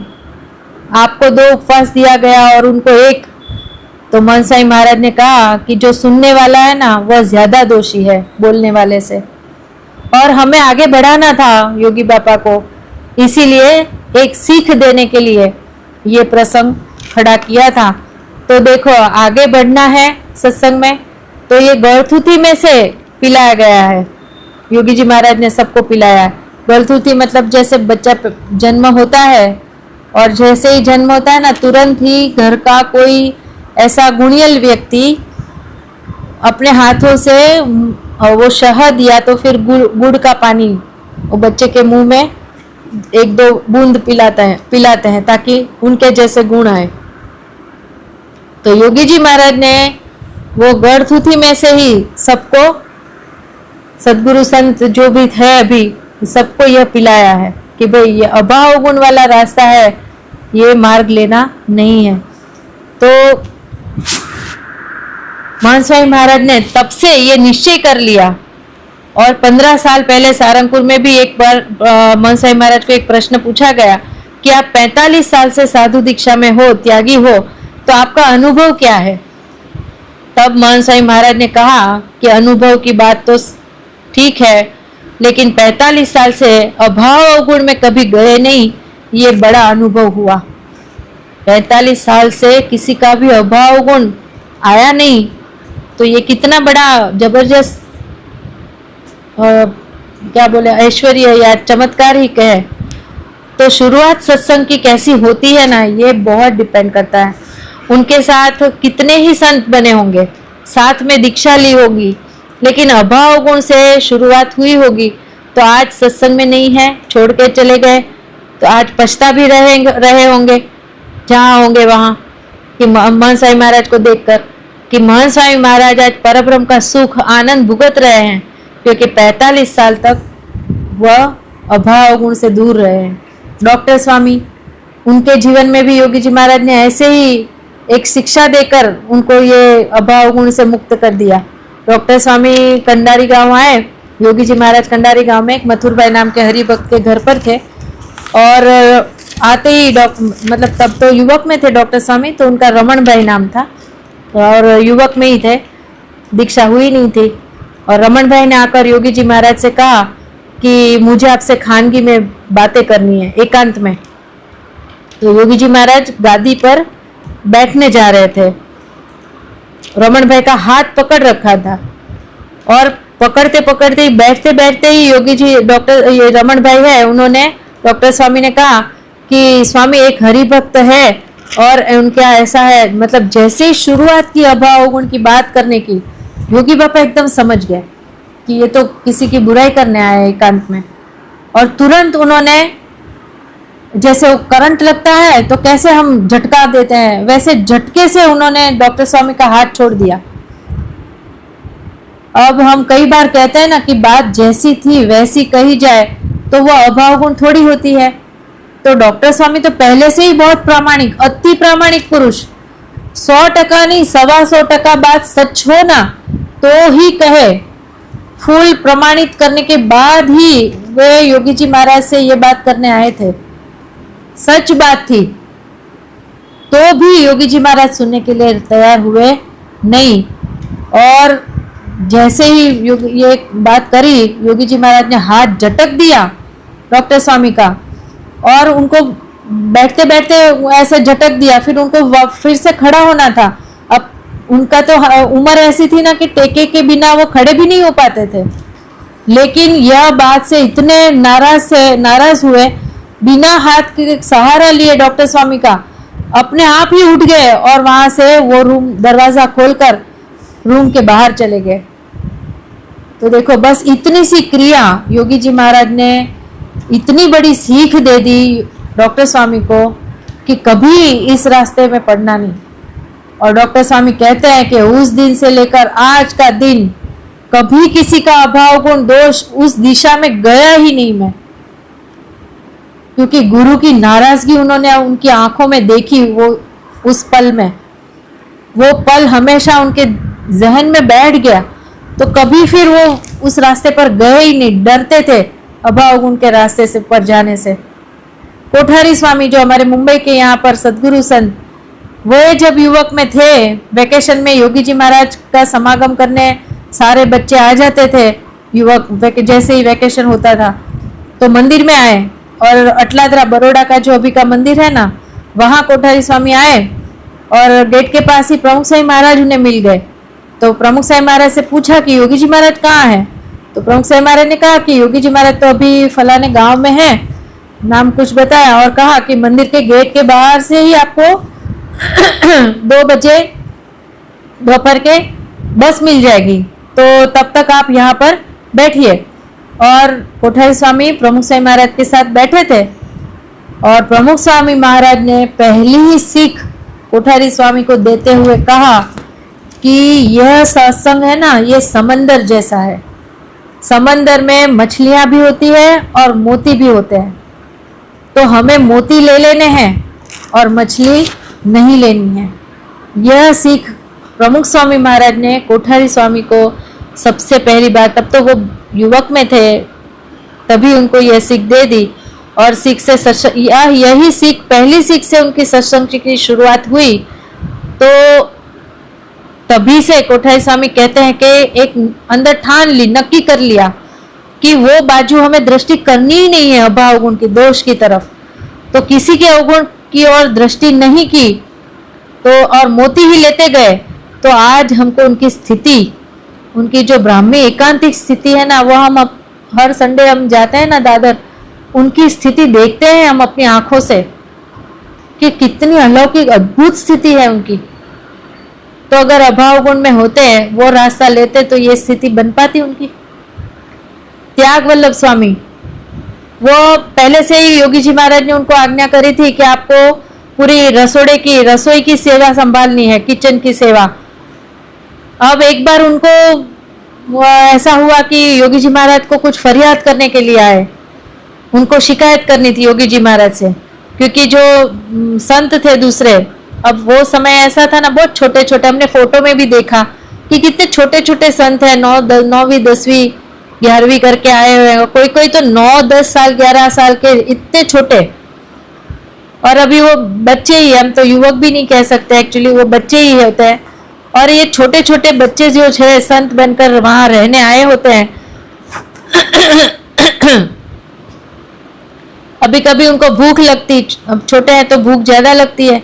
आपको 2 उपवास दिया गया और उनको 1, तो महंत स्वामी महाराज ने कहा कि जो सुनने वाला है ना वह ज्यादा दोषी है बोलने वाले से, और हमें आगे बढ़ाना था योगी बापा को, इसीलिए एक सीख देने के लिए ये प्रसंग खड़ा किया था। तो देखो, आगे बढ़ना है सत्संग में तो ये गलथुथी में से पिलाया गया है। योगी जी महाराज ने सबको पिलाया है। गलथुथी मतलब जैसे बच्चा जन्म होता है और जैसे ही जन्म होता है ना, तुरंत ही घर का कोई ऐसा गुणियल व्यक्ति अपने हाथों से वो शहद या तो फिर गुड़ का पानी वो बच्चे के मुंह में 1-2 बूंद पिलाते हैं ताकि उनके जैसे गुण आए। तो योगी जी महाराज ने वो गढ़थुथी में से ही सबको, सदगुरु संत जो भी थे अभी, सबको यह पिलाया है कि भाई ये अभाव गुण वाला रास्ता है, ये मार्ग लेना नहीं है। तो महंत स्वामी महाराज ने तब से ये निश्चय कर लिया। और 15 साल पहले सारंगपुर में भी एक बार महंत स्वामी महाराज को एक प्रश्न पूछा गया कि आप 45 साल से साधु दीक्षा में हो, त्यागी हो, तो आपका अनुभव क्या है। तब महंत स्वामी महाराज ने कहा कि अनुभव की बात तो ठीक है, लेकिन 45 साल से अभाव अवगुण में कभी गए नहीं, ये बड़ा अनुभव हुआ। 45 साल से किसी का भी अभाव गुण आया नहीं, तो ये कितना बड़ा जबरदस्त क्या बोले ऐश्वर्य या चमत्कार ही कहे। तो शुरुआत सत्संग की कैसी होती है ना, ये बहुत डिपेंड करता है। उनके साथ कितने ही संत बने होंगे, साथ में दीक्षा ली होगी, लेकिन अभाव गुण से शुरुआत हुई होगी, तो आज सत्संग में नहीं है, छोड़ के चले गए, तो आज पछता भी रहे होंगे जहाँ होंगे वहाँ, कि महंत स्वामी महाराज को देखकर कि महंत स्वामी महाराज आज परब्रह्म का सुख आनंद भुगत रहे हैं, क्योंकि 45 साल तक वह अभाव गुण से दूर रहे हैं। डॉक्टर स्वामी, उनके जीवन में भी योगी जी महाराज ने ऐसे ही एक शिक्षा देकर उनको ये अभाव गुण से मुक्त कर दिया। डॉक्टर स्वामी कंडारी गांव आए, योगी जी महाराज कंडारी गांव में एक मथुर भाई नाम के हरि भक्त के घर पर थे, और आते ही मतलब तब तो युवक में थे डॉक्टर स्वामी, तो उनका रमन भाई नाम था और युवक में ही थे, दीक्षा हुई नहीं थी। और रमन भाई ने आकर योगी जी महाराज से कहा कि मुझे आपसे खानगी में बातें करनी है, एकांत में। तो योगी जी महाराज गादी पर बैठने जा रहे थे, रमन भाई का हाथ पकड़ रखा था, और पकड़ते पकड़ते ही बैठते बैठते ही योगी जी डॉक्टर ये रमन भाई है, उन्होंने डॉक्टर स्वामी ने कहा कि स्वामी एक हरि भक्त है और उनका ऐसा है, मतलब जैसे ही शुरुआत की अभाव गुण की बात करने की, योगी बापा एकदम समझ गए कि ये तो किसी की बुराई करने आए हैं एकांत में। और तुरंत उन्होंने, जैसे वो करंट लगता है तो कैसे हम झटका देते हैं, वैसे झटके से उन्होंने डॉक्टर स्वामी का हाथ छोड़ दिया। अब हम कई बार कहते हैं ना कि बात जैसी थी वैसी कही जाए, तो वो अभाव गुण थोड़ी होती है। तो डॉक्टर स्वामी तो पहले से ही बहुत प्रामाणिक, अति प्रामाणिक पुरुष, 100% नहीं 125% बात सच हो ना तो ही कहे, फुल प्रमाणित करने के बाद ही वे योगी जी महाराज से ये बात करने आए थे। सच बात थी तो भी योगी जी महाराज सुनने के लिए तैयार हुए नहीं। और जैसे ही ये बात करी, योगी जी महाराज ने हाथ झटक दिया डॉक्टर स्वामी का, और उनको बैठते बैठते ऐसे झटक दिया। फिर उनको फिर से खड़ा होना था। अब उनका तो उम्र ऐसी थी ना कि टेके के बिना वो खड़े भी नहीं हो पाते थे, लेकिन यह बात से इतने नाराज हुए, बिना हाथ के सहारा लिए डॉक्टर स्वामी का अपने आप ही उठ गए और वहां से वो रूम दरवाजा खोलकर रूम के बाहर चले गए। तो देखो, बस इतनी सी क्रिया योगी जी महाराज ने इतनी बड़ी सीख दे दी डॉक्टर स्वामी को कि कभी इस रास्ते में पड़ना नहीं। और डॉक्टर स्वामी कहते हैं कि उस दिन से लेकर आज का दिन कभी किसी का अभाव गुण दोष उस दिशा में गया ही नहीं मैं, क्योंकि गुरु की नाराजगी उन्होंने उनकी आंखों में देखी। वो उस पल में, वो पल हमेशा उनके जहन में बैठ गया, तो कभी फिर वो उस रास्ते पर गए ही नहीं, डरते थे अभाव गुण के रास्ते से पर जाने से। कोठारी स्वामी जो हमारे मुंबई के यहाँ पर सदगुरु संत, वो जब युवक में थे, वेकेशन में योगी जी महाराज का समागम करने सारे बच्चे आ जाते थे। युवक जैसे ही वेकेशन होता था तो मंदिर में आए, और अटलादरा बड़ौदा का जो अभी का मंदिर है ना, वहाँ कोठारी स्वामी आए और गेट के पास ही प्रमुख स्वामी महाराज उन्हें मिल गए। तो प्रमुख स्वामी महाराज से पूछा कि योगी जी महाराज कहाँ हैं? तो प्रमुख स्वामी महाराज ने कहा कि योगी जी महाराज तो अभी फलाने गांव में हैं, नाम कुछ बताया, और कहा कि मंदिर के गेट के बाहर से ही आपको 2 बजे दोपहर के बस मिल जाएगी, तो तब तक आप यहाँ पर बैठिए। और कोठारी स्वामी प्रमुख स्वामी महाराज के साथ बैठे थे, और प्रमुख स्वामी महाराज ने पहली ही सीख कोठारी स्वामी को देते हुए कहा कि यह सत्संग है ना, ये समंदर जैसा है। समंदर में मछलियां भी होती है और मोती भी होते हैं, तो हमें मोती ले लेने हैं और मछली नहीं लेनी है। यह सीख प्रमुख स्वामी महाराज ने कोठारी स्वामी को सबसे पहली बार, तब तो वो युवक में थे, तभी उनको यह सीख दे दी। और सीख से यही सीख, पहली सीख से उनकी सत्संग की शुरुआत हुई। तो तभी से कोठारी स्वामी कहते हैं कि एक अंदर ठान ली, नक्की कर लिया कि वो बाजू हमें दृष्टि करनी ही नहीं है अभाव गुण की, दोष की तरफ। तो किसी के अवगुण की ओर दृष्टि नहीं की तो और मोती ही लेते गए, तो आज हमको उनकी स्थिति, उनकी जो ब्राह्मी एकांतिक स्थिति है ना, वो हम हर संडे हम जाते हैं ना दादर, उनकी स्थिति देखते हैं हम अपनी आंखों से कि कितनी अलौकिक अद्भुत स्थिति है उनकी। तो अगर अभाव गुण में होते हैं, वो रास्ता लेते, तो ये स्थिति बन पाती उनकी। त्याग वल्लभ स्वामी, वो पहले से ही योगी जी महाराज ने उनको आज्ञा करी थी कि आपको पूरी रसोई की सेवा संभालनी है, किचन की सेवा। अब एक बार उनको ऐसा हुआ कि योगी जी महाराज को कुछ फरियाद करने के लिए आए, उनको शिकायत करनी थी योगी जी महाराज से, क्योंकि जो संत थे दूसरे, अब वो समय ऐसा था ना, बहुत छोटे छोटे, हमने फोटो में भी देखा कि कितने छोटे छोटे संत हैं, 9वीं 10वीं 11वीं करके आए हुए हैं, कोई कोई तो 9-10 साल 11 साल के, इतने छोटे। और अभी वो बच्चे ही, हम तो युवक भी नहीं कह सकते, एक्चुअली वो बच्चे ही होते हैं। और ये छोटे छोटे बच्चे जो है संत बनकर वहां रहने आए होते हैं। अभी कभी उनको भूख लगती, अब छोटे हैं तो भूख ज्यादा लगती है,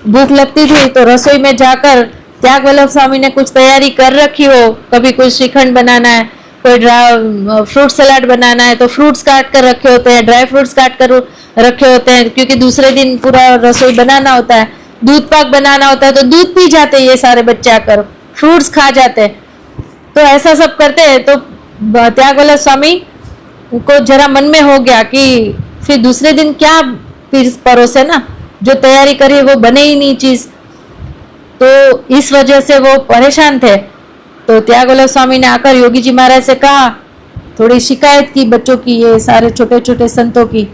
भूख लगती थी तो रसोई में जाकर त्याग वल्लभ स्वामी ने कुछ तैयारी कर रखी हो, कभी कुछ श्रीखंड बनाना है, कोई फ्रूट सलाद बनाना है तो फ्रूट्स काट कर रखे होते हैं, ड्राई फ्रूट्स काट कर रखे होते हैं, क्योंकि दूसरे दिन पूरा रसोई बनाना होता है, दूध पाक बनाना होता है, तो दूध पी जाते हैं ये सारे बच्चे आकर, फ्रूट्स खा जाते हैं। तो ऐसा सब करते हैं। तो त्याग वल्लभ स्वामी को जरा मन में हो गया कि फिर दूसरे दिन क्या परोसे ना, जो तैयारी करी वो बने ही नहीं चीज, तो इस वजह से वो परेशान थे। तो त्याग वल्लभ स्वामी ने आकर योगी जी महाराज से कहा, थोड़ी शिकायत की बच्चों की, ये सारे छोटे छोटे संतों की।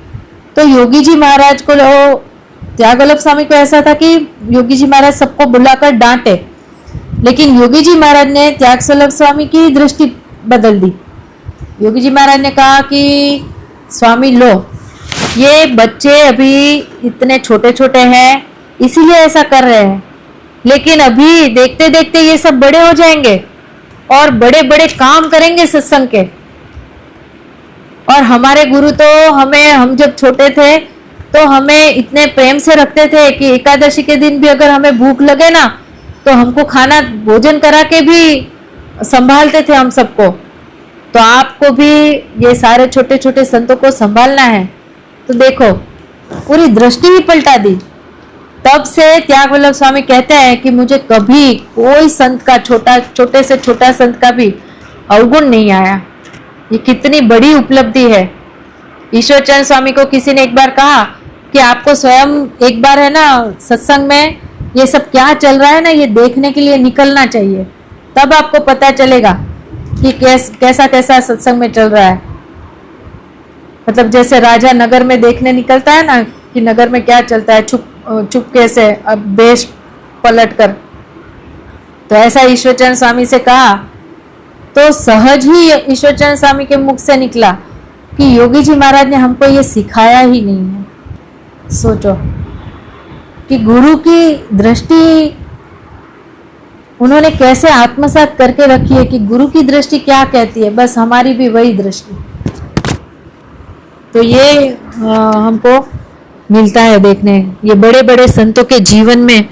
तो योगी जी महाराज को, त्याग वल्लभ स्वामी को ऐसा था कि योगी जी महाराज सबको बुलाकर डांटे, लेकिन योगी जी महाराज ने त्याग वल्लभ स्वामी की दृष्टि बदल दी। योगी जी महाराज ने कहा कि स्वामी लो, ये बच्चे अभी इतने छोटे छोटे हैं इसीलिए ऐसा कर रहे हैं, लेकिन अभी देखते देखते ये सब बड़े हो जाएंगे और बड़े बड़े काम करेंगे सत्संग के। और हमारे गुरु तो हम जब छोटे थे तो हमें इतने प्रेम से रखते थे कि एकादशी के दिन भी अगर हमें भूख लगे ना तो हमको खाना भोजन करा के भी संभालते थे हम सबको। तो आपको भी ये सारे छोटे छोटे संतों को संभालना है। तो देखो पूरी दृष्टि ही पलटा दी। तब से त्याग वल्लभ स्वामी कहते हैं कि मुझे कभी कोई संत का, छोटे से छोटा संत का भी अवगुण नहीं आया। ये कितनी बड़ी उपलब्धि है। ईश्वरचंद स्वामी को किसी ने एक बार कहा कि आपको स्वयं एक बार है ना सत्संग में ये सब क्या चल रहा है ना, ये देखने के लिए निकलना चाहिए, तब आपको पता चलेगा कि कैसा कैसा सत्संग में चल रहा है। मतलब जैसे राजा नगर में देखने निकलता है ना कि नगर में क्या चलता है, चुपके से, अब देश पलट कर। तो ऐसा ईश्वरचंद स्वामी से कहा तो सहज ही ईश्वरचंद स्वामी के मुख से निकला कि योगी जी महाराज ने हमको ये सिखाया ही नहीं है। सोचो कि गुरु की दृष्टि उन्होंने कैसे आत्मसात करके रखी है कि गुरु की दृष्टि क्या कहती है, बस हमारी भी वही दृष्टि। तो ये हमको मिलता है देखने, ये बड़े बड़े संतों के जीवन में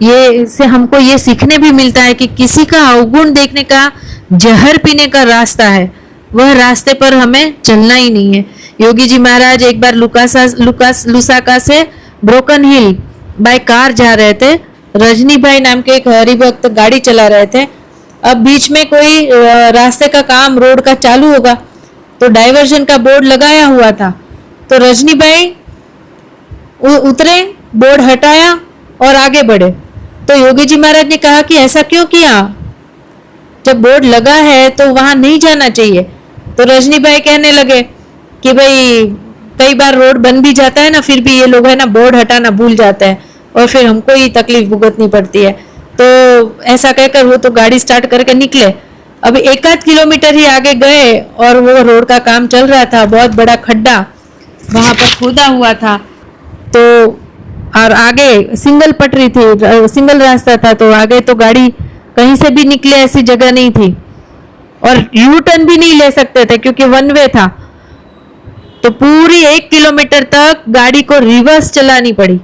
ये से हमको ये सीखने भी मिलता है कि किसी का अवगुण देखने का जहर पीने का रास्ता है, वह रास्ते पर हमें चलना ही नहीं है। योगी जी महाराज एक बार लुसाका से ब्रोकन हिल बाय कार जा रहे थे। रजनी भाई नाम के एक हरिभक्त गाड़ी चला रहे थे। अब बीच में कोई रास्ते का काम रोड का चालू होगा तो डाइवर्जन का बोर्ड लगाया हुआ था। तो रजनी भाई उतरे, बोर्ड हटाया और आगे बढ़े। तो योगी जी महाराज ने कहा कि ऐसा क्यों किया, जब बोर्ड लगा है तो वहां नहीं जाना चाहिए। तो रजनी भाई कहने लगे कि भाई कई बार रोड बन भी जाता है ना, फिर भी ये लोग है ना बोर्ड हटाना भूल जाते हैं और फिर हमको ही तकलीफ भुगतनी पड़ती है। तो ऐसा कहकर वो तो गाड़ी स्टार्ट करके निकले। अब 1-8 किलोमीटर ही आगे गए और वो रोड का काम चल रहा था, बहुत बड़ा खड्डा वहां पर खोदा हुआ था। तो और आगे सिंगल पटरी थी, सिंगल रास्ता था, तो आगे तो गाड़ी कहीं से भी निकले ऐसी जगह नहीं थी, और यू टर्न भी नहीं ले सकते थे क्योंकि वन वे था। तो पूरी 1 किलोमीटर तक गाड़ी को रिवर्स चलानी पड़ी।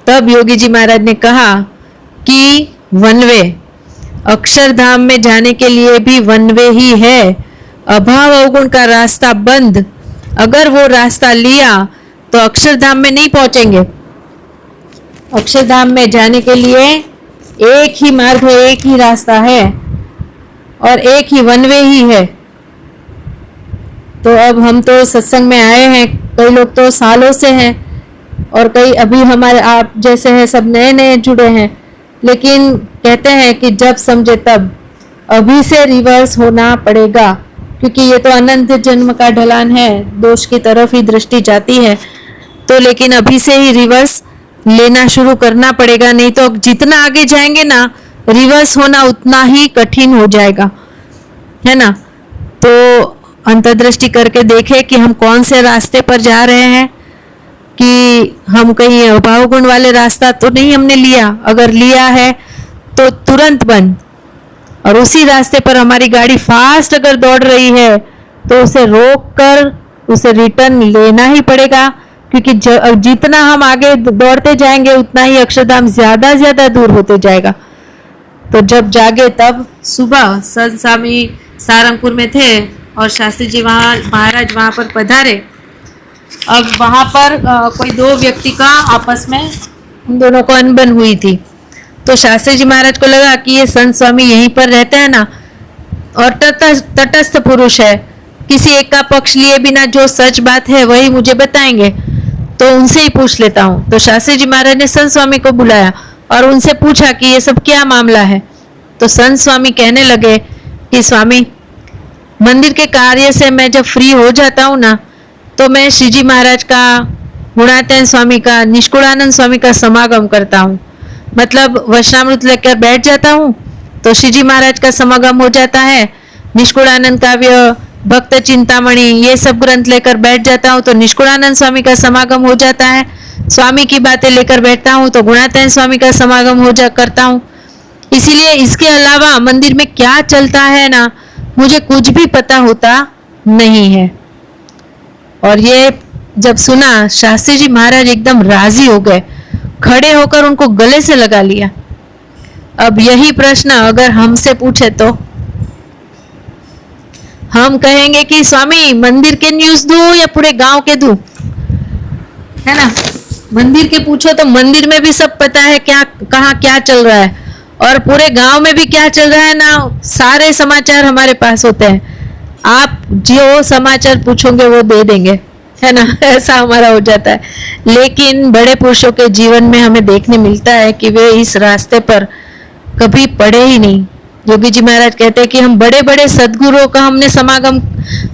तब योगी जी महाराज ने कहा कि वन वे, अक्षरधाम में जाने के लिए भी वन वे ही है, अभाव अवगुण का रास्ता बंद। अगर वो रास्ता लिया तो अक्षरधाम में नहीं पहुंचेंगे। अक्षरधाम में जाने के लिए एक ही मार्ग है, एक ही रास्ता है और एक ही वन वे ही है। तो अब हम तो सत्संग में आए हैं, कई लोग तो सालों से हैं और कई अभी हमारे आप जैसे हैं, सब नए नए जुड़े हैं। लेकिन कहते हैं कि जब समझे तब, अभी से रिवर्स होना पड़ेगा, क्योंकि ये तो अनंत जन्म का ढलान है, दोष की तरफ ही दृष्टि जाती है। तो लेकिन अभी से ही रिवर्स लेना शुरू करना पड़ेगा, नहीं तो जितना आगे जाएंगे ना, रिवर्स होना उतना ही कठिन हो जाएगा, है ना। तो अंतर्दृष्टि करके देखे कि हम कौन से रास्ते पर जा रहे हैं, कि हम कहीं अभाव गुण वाले रास्ता तो नहीं हमने लिया। अगर लिया है तो तुरंत बंद, और उसी रास्ते पर हमारी गाड़ी फास्ट अगर दौड़ रही है तो उसे रोक कर उसे रिटर्न लेना ही पड़ेगा, क्योंकि जितना हम आगे दौड़ते जाएंगे उतना ही अक्षरधाम ज्यादा ज्यादा दूर होते जाएगा। तो जब जागे तब सुबह संत स्वामी सारंगपुर में थे और शास्त्री जी महाराज वहाँ पर पधारे। अब वहाँ पर कोई 2 व्यक्ति का आपस में उन दोनों को अनबन हुई थी। तो शास्त्री जी महाराज को लगा कि ये संत स्वामी यहीं पर रहते हैं ना, और तटस्थ पुरुष है, किसी एक का पक्ष लिए बिना जो सच बात है वही मुझे बताएंगे, तो उनसे ही पूछ लेता हूँ। तो शास्त्री जी महाराज ने संत स्वामी को बुलाया और उनसे पूछा कि ये सब क्या मामला है। तो संत स्वामी कहने लगे कि स्वामी, मंदिर के कार्य से मैं जब फ्री हो जाता हूँ ना, तो मैं श्री जी महाराज का, गुणातीत स्वामी का, निष्कुलानंद स्वामी का समागम करता हूँ। मतलब वचनामृत लेकर बैठ जाता हूँ तो श्री जी महाराज का समागम हो जाता है, निष्कुलानंद काव्य, भक्त चिंतामणि, ये सब ग्रंथ लेकर बैठ जाता हूँ तो निष्कुलानंद स्वामी का समागम हो जाता है। स्वामी की बातें लेकर बैठता हूँ तो गुणातीत स्वामी का समागम करता हूँ। इसीलिए इसके अलावा मंदिर में क्या चलता है ना, मुझे कुछ भी पता होता नहीं है। और ये जब सुना, शास्त्री जी महाराज एकदम राजी हो गए, खड़े होकर उनको गले से लगा लिया। अब यही प्रश्न अगर हमसे पूछे तो हम कहेंगे कि स्वामी मंदिर के न्यूज़ दूं या पूरे गांव के दूं, है ना। मंदिर के पूछो तो मंदिर में भी सब पता है क्या कहाँ क्या चल रहा है, और पूरे गांव में भी क्या चल रहा है ना, सारे समाचार हमारे पास होते हैं। आप जो समाचार पूछोगे वो दे देंगे, है ना, ऐसा हमारा हो जाता है। लेकिन बड़े पुरुषों के जीवन में हमें देखने मिलता है कि वे इस रास्ते पर कभी पड़े ही नहीं। योगी जी महाराज कहते हैं कि हम बड़े बड़े सद्गुरुओं का हमने समागम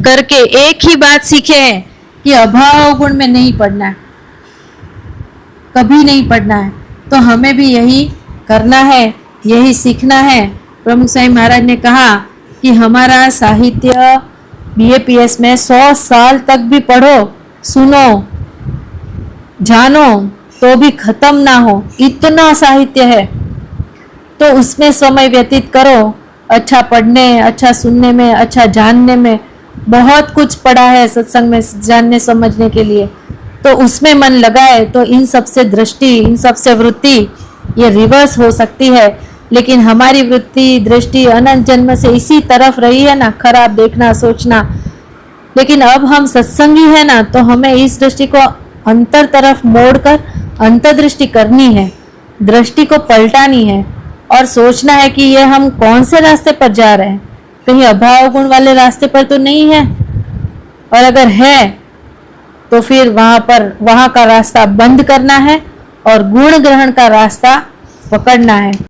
करके एक ही बात सीखे हैं कि अभाव गुण में नहीं पड़ना है, कभी नहीं पड़ना है। तो हमें भी यही करना है, यही सीखना है। प्रमुख स्वामी महाराज ने कहा कि हमारा साहित्य BAPS में 100 साल तक भी पढ़ो, सुनो, जानो तो भी खत्म ना हो, इतना साहित्य है। तो उसमें समय व्यतीत करो, अच्छा पढ़ने, अच्छा सुनने में, अच्छा जानने में। बहुत कुछ पढ़ा है सत्संग में जानने समझने के लिए, तो उसमें मन लगाए तो इन सब से दृष्टि, इन सब से वृत्ति ये रिवर्स हो सकती है। लेकिन हमारी वृत्ति दृष्टि अनंत जन्म से इसी तरफ रही है ना, खराब देखना, सोचना। लेकिन अब हम सत्संगी है ना, तो हमें इस दृष्टि को अंतर तरफ मोड़कर अंतर्दृष्टि करनी है, दृष्टि को पलटानी है और सोचना है कि ये हम कौन से रास्ते पर जा रहे हैं, कहीं अभाव गुण वाले रास्ते पर तो नहीं है, और अगर है तो फिर वहां का रास्ता बंद करना है और गुण ग्रहण का रास्ता पकड़ना है।